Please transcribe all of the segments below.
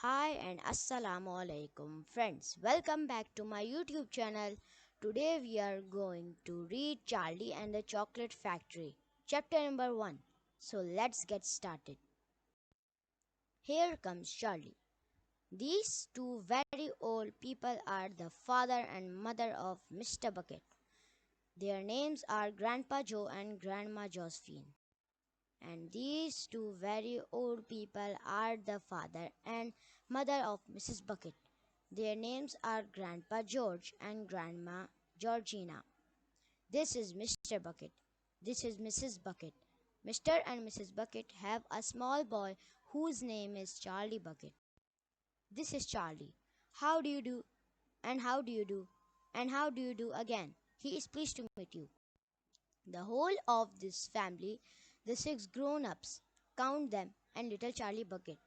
Hi and Assalamu alaikum friends. Welcome back to my YouTube channel. Today we are going to read Charlie and the Chocolate Factory, chapter number 1. So let's get started. Here comes Charlie. These two very old people are the father and mother of Mr. Bucket. Their names are Grandpa Joe and Grandma Josephine. And these two very old people are the father and mother of Mrs. Bucket. Their names are Grandpa George and Grandma Georgina. This is Mr. Bucket. This is Mrs. Bucket. Mr. and Mrs. Bucket have a small boy whose name is Charlie Bucket. This is Charlie. How do you do? And how do you do? And how do you do again? He is pleased to meet you. The whole of this family, the six grown ups, count them, and little Charlie Bucket,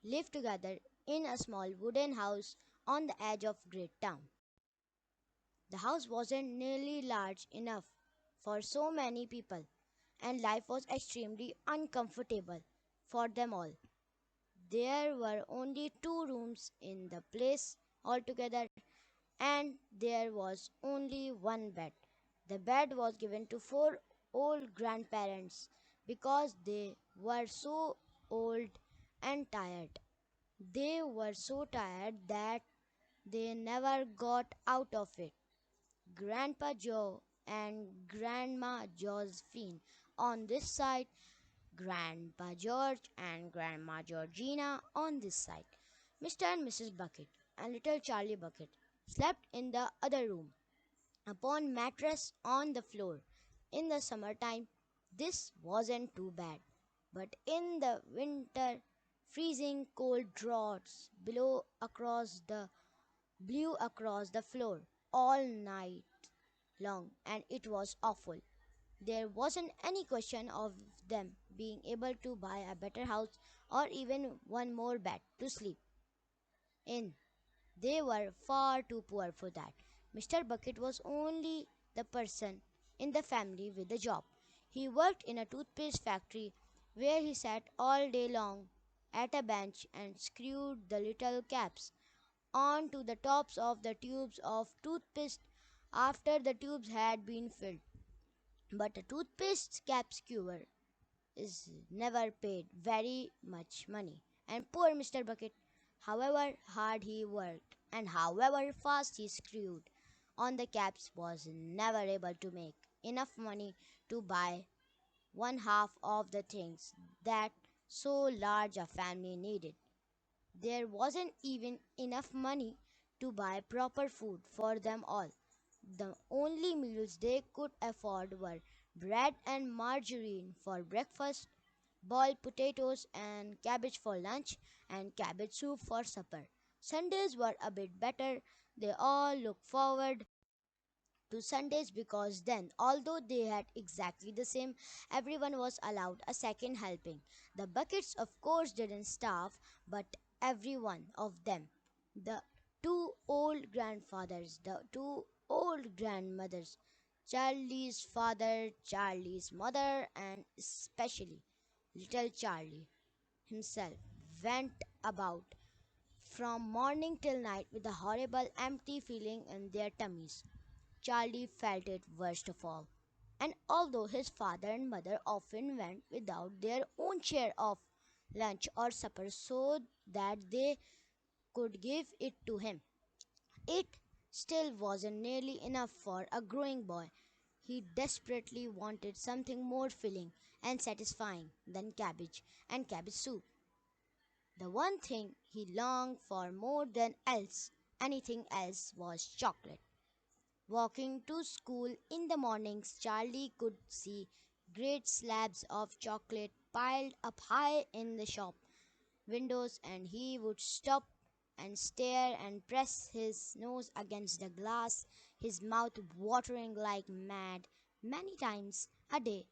live together in a small wooden house on the edge of Great Town. The house wasn't nearly large enough for so many people, and life was extremely uncomfortable for them all. There were only two rooms in the place altogether, and there was only one bed. The bed was given to four old grandparents because they were so old and tired. They were so tired that they never got out of it. Grandpa Joe and Grandma Josephine on this side, Grandpa George and Grandma Georgina on this side. Mr. and Mrs. Bucket and little Charlie Bucket slept in the other room upon mattress on the floor. In the summertime, this wasn't too bad, but in the winter, freezing cold draughts blew across the floor all night long, and it was awful. There wasn't any question of them being able to buy a better house or even one more bed to sleep in. They were far too poor for that. Mr. Bucket was only the person in the family with a job. He worked in a toothpaste factory where he sat all day long at a bench and screwed the little caps onto the tops of the tubes of toothpaste after the tubes had been filled. But a toothpaste cap skewer is never paid very much money. And poor Mr. Bucket, however hard he worked and however fast he screwed on the caps, was never able to make enough money to buy one half of the things that so large a family needed. There wasn't even enough money to buy proper food for them all. The only meals they could afford were bread and margarine for breakfast, boiled potatoes and cabbage for lunch, and cabbage soup for supper. Sundays were a bit better. They all looked forward to Sundays because then, although they had exactly the same, everyone was allowed a second helping. The buckets, of course, didn't starve, but every one of them. The two old grandfathers, the two old grandmothers, Charlie's father, Charlie's mother, and especially little Charlie himself went about from morning till night with a horrible empty feeling in their tummies. Charlie felt it worst of all. And although his father and mother often went without their own share of lunch or supper so that they could give it to him, it still wasn't nearly enough for a growing boy. He desperately wanted something more filling and satisfying than cabbage and cabbage soup. The one thing he longed for more than anything else, was chocolate. Walking to school in the mornings, Charlie could see great slabs of chocolate piled up high in the shop windows, and he would stop and stare and press his nose against the glass, his mouth watering like mad many times a day.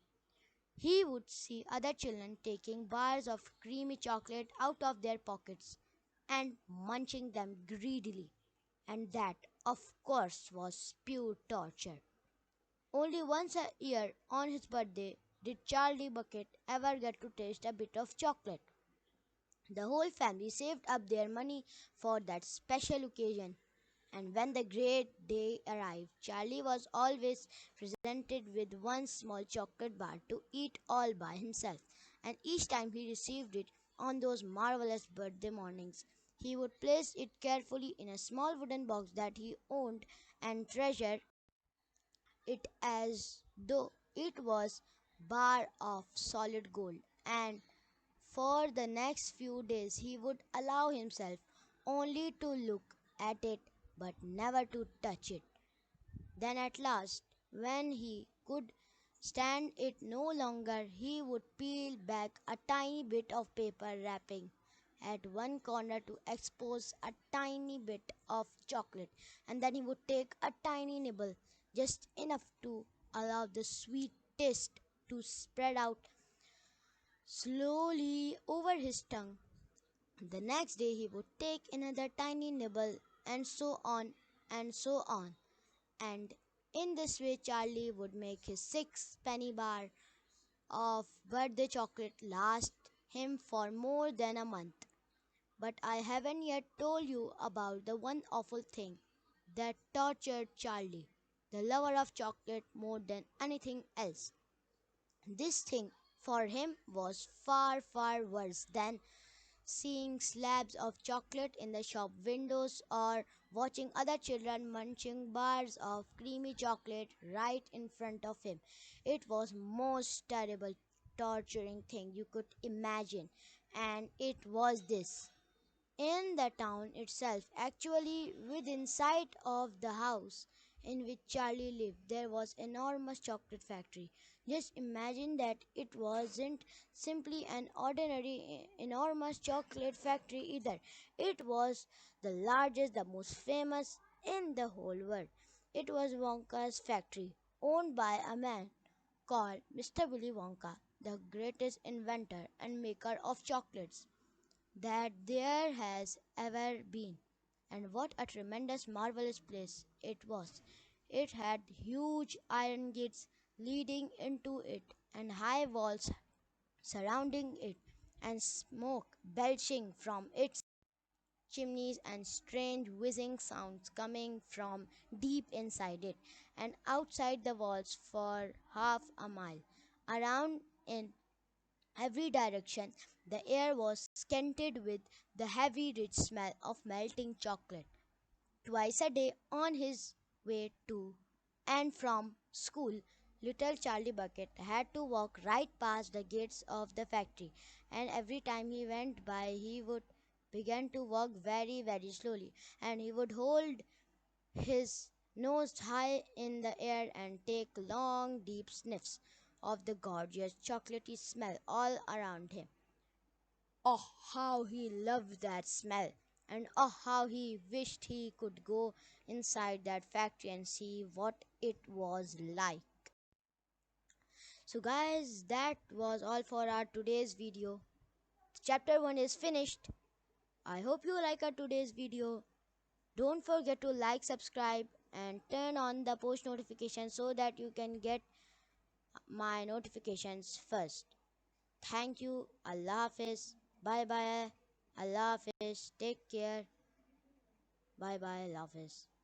He would see other children taking bars of creamy chocolate out of their pockets and munching them greedily, and that, of course, was pure torture. Only once a year on his birthday did Charlie Bucket ever get to taste a bit of chocolate. The whole family saved up their money for that special occasion. And when the great day arrived, Charlie was always presented with one small chocolate bar to eat all by himself. And each time he received it on those marvelous birthday mornings, he would place it carefully in a small wooden box that he owned and treasured it as though it was bar of solid gold. And for the next few days, he would allow himself only to look at it but never to touch it. Then, at last, when he could stand it no longer, he would peel back a tiny bit of paper wrapping at one corner to expose a tiny bit of chocolate, and then he would take a tiny nibble, just enough to allow the sweet taste to spread out slowly over his tongue. The next day he would take another tiny nibble, and so on and so on. And in this way, Charlie would make his six penny bar of birthday chocolate last him for more than a month. But I haven't yet told you about the one awful thing that tortured Charlie, the lover of chocolate more than anything else. This thing for him was far, far worse than seeing slabs of chocolate in the shop windows or watching other children munching bars of creamy chocolate right in front of him. It was most terrible torturing thing you could imagine, and it was this. In the town itself, actually within sight of the house in which Charlie lived, there was enormous chocolate factory. Just imagine that it wasn't simply an ordinary enormous chocolate factory either. It was the largest, the most famous in the whole world. It was Wonka's factory, owned by a man called Mr. Willy Wonka, the greatest inventor and maker of chocolates that there has ever been. And what a tremendous, marvelous place it was! It had huge iron gates leading into it, and high walls surrounding it, and smoke belching from its chimneys, and strange whizzing sounds coming from deep inside it and outside the walls for half a mile. Around in every direction, the air was scented with the heavy, rich smell of melting chocolate. Twice a day, on his way to and from school, little Charlie Bucket had to walk right past the gates of the factory, and every time he went by, he would begin to walk very, very slowly, and he would hold his nose high in the air and take long, deep sniffs of the gorgeous chocolatey smell all around him. Oh, how he loved that smell! And oh, how he wished he could go inside that factory and see what it was like. So, guys, that was all for our today's video. Chapter 1 is finished. I hope you like our today's video. Don't forget to like, subscribe, and turn on the post notification so that you can get my notifications first. Thank you. Allah Hafiz. Bye bye. Allah Hafiz. Take care. Bye bye. Allah Hafiz.